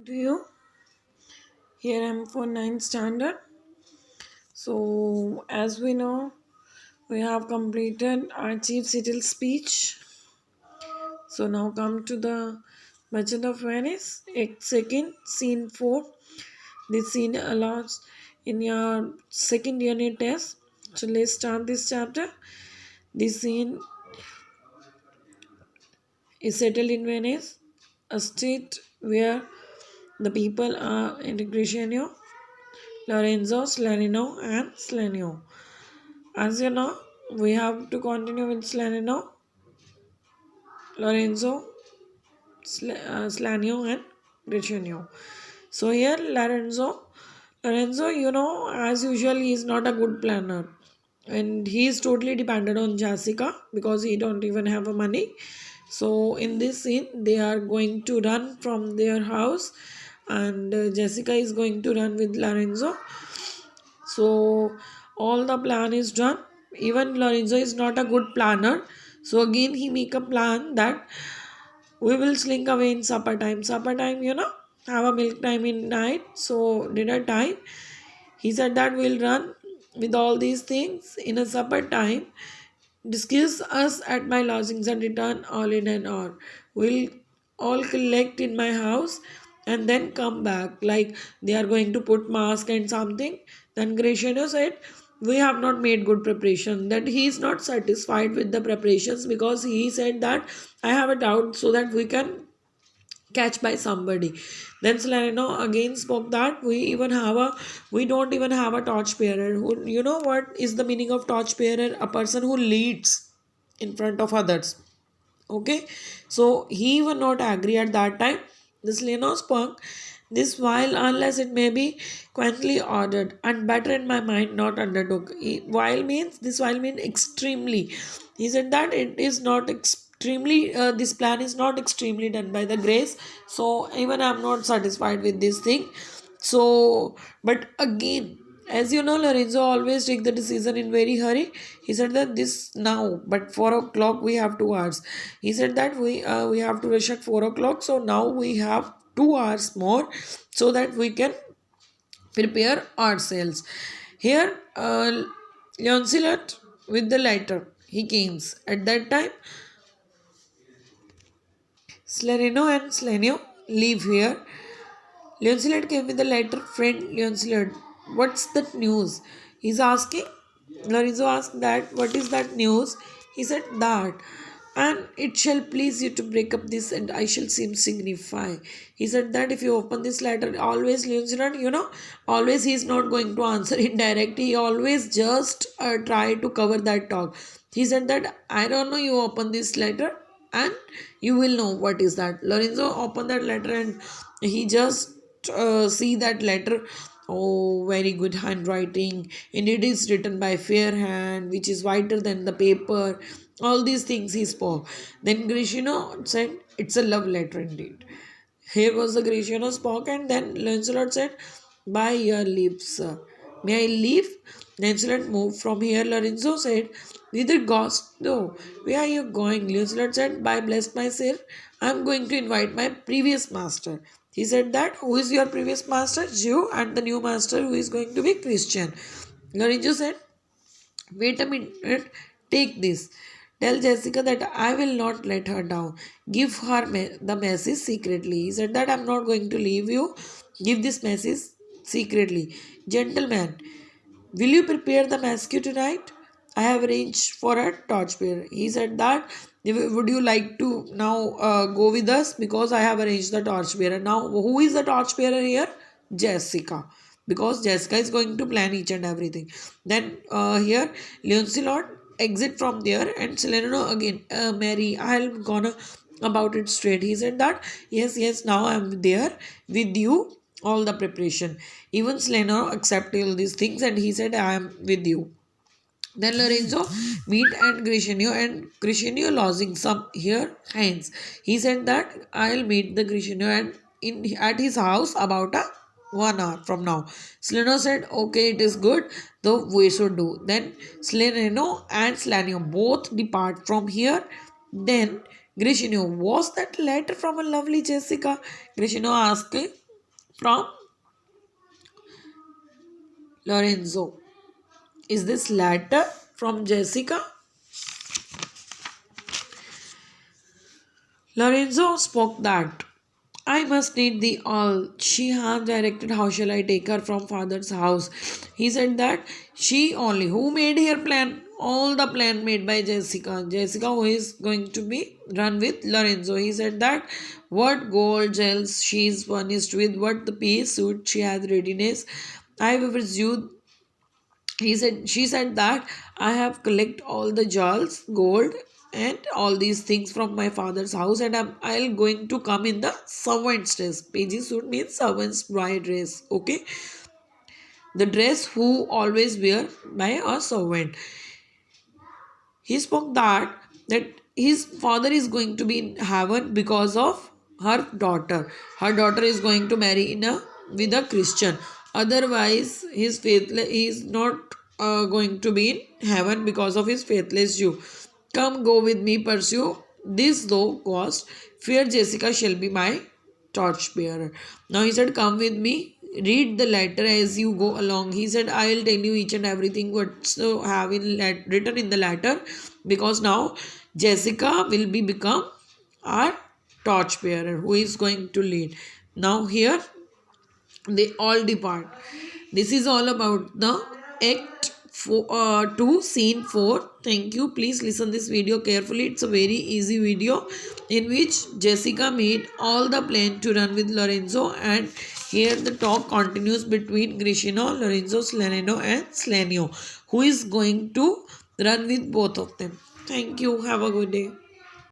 to you. Here I am for ninth standard. So, as we know, we have completed our chief civil speech. So, now come to the Merchant of Venice, Act second, scene 4. This scene allows in your second unit test. So, let's start this chapter. This scene is settled in Venice, a state where the people are in Grishenio, Lorenzo, Slanino, and Slanio. As you know, we have to continue with Slanino, Lorenzo, Slanio, and Grishenio. So here, Lorenzo, as usual, he is not a good planner, and he is totally dependent on Jessica because he don't even have a money. So in this scene, they are going to run from their house, and Jessica is going to run with Lorenzo. So all the plan is done. Even Lorenzo is not a good planner. So again he make a plan that we will slink away in supper time. Supper time, have a milk time in night. So dinner time. He said that we'll run with all these things in a supper time. Discuss us at my lodgings and return all in an hour. We'll all collect in my house and then come back. Like they are going to put mask and something. Then Gratiano said, we have not made good preparation. That he is not satisfied with the preparations because he said that I have a doubt so that we can catch by somebody. Then Salerno again spoke that we don't even have a torch bearer. Who, you know what is the meaning of torch bearer? A person who leads in front of others. Okay, so he will not agree at that time. This Leno spoke this while unless it may be quaintly ordered and better in my mind not undertook. While means this while mean extremely. He said that it is not extremely this plan is not extremely done by the grace. So even I am not satisfied with this thing. So but again, as you know, Lorenzo always take the decision in very hurry. He said that this now, but 4 o'clock we have 2 hours. He said that we have to rush at 4 o'clock. So now we have 2 hours more, so that we can prepare ourselves. Here, Lancelot with the lighter he comes at that time. Slereno and Slenio leave here. Lancelot came with the letter. Friend Lancelot, what's that news? He's asking. Lorenzo asked that, what is that news? He said that. And it shall please you to break up this and I shall seem signify. He said that if you open this letter, always Lancelot, always he is not going to answer indirect. He always just try to cover that talk. He said that I don't know, you open this letter and you will know what is that. Lorenzo opened that letter and he just see that letter. Oh, very good handwriting, and it is written by fair hand which is whiter than the paper. All these things he spoke. Then Grishino said, it's a love letter indeed. Here was the Grishino spoke, and then Lancelot said, by your leave, sir. May I leave? Lancelot moved from here. Lorenzo said, whither goest thou? Where are you going? Lancelot said, by bless myself, I am going to invite my previous master. He said that, who is your previous master? Jew, and the new master who is going to be Christian. Lorenzo said, wait a minute, take this. Tell Jessica that I will not let her down. Give her the message secretly. He said that I'm not going to leave you. Give this message secretly. Gentleman, will you prepare the masque tonight? I have arranged for a torchbearer. He said that, would you like to now go with us? Because I have arranged the torchbearer. Now, who is the torchbearer here? Jessica. Because Jessica is going to plan each and everything. Then here, Lancelot exit from there and Selena again, Mary, I'll gonna about it straight. He said that, yes, now I'm there with you. All the preparation. Even Selena accepted all these things and he said, I am with you. Then Lorenzo meet and Grishenio lodging some here hands. He said that I'll meet the Grishenio and at his house about a 1 hour from now. Sleno said, okay, it is good, though we should do. Then Sleno and Slanio both depart from here. Then Grishenio, was that letter from a lovely Jessica? Grishenio asked, from Lorenzo. Is this letter from Jessica? Lorenzo spoke that I must need thee all. She has directed how shall I take her from father's house. He said that she only. Who made her plan? All the plan made by Jessica. Jessica who is going to be run with Lorenzo. He said that what gold gels she is furnished with, what the pea suit she has readiness. I will pursue she said that I have collect all the jewels gold and all these things from my father's house, and I'll going to come in the servant's dress. Paji suit means servant's bride dress. Okay, the dress who always wear by a servant. He spoke that his father is going to be in heaven because of her daughter. Her daughter is going to marry in a with a Christian. Otherwise, his faithless he is not going to be in heaven because of his faithless Jew. Come, go with me, pursue this though cost. Fear Jessica shall be my torchbearer. Now he said, come with me, read the letter as you go along. He said, I will tell you each and everything what's have written in the letter, because now Jessica will be become our torchbearer who is going to lead. Now here they all depart. This is all about the act 2 scene 4. Thank you. Please listen this video carefully. It's a very easy video in which Jessica made all the plan to run with Lorenzo, and here the talk continues between Grishino, Lorenzo, Slaneno and Slanio, who is going to run with both of them. Thank you. Have a good day.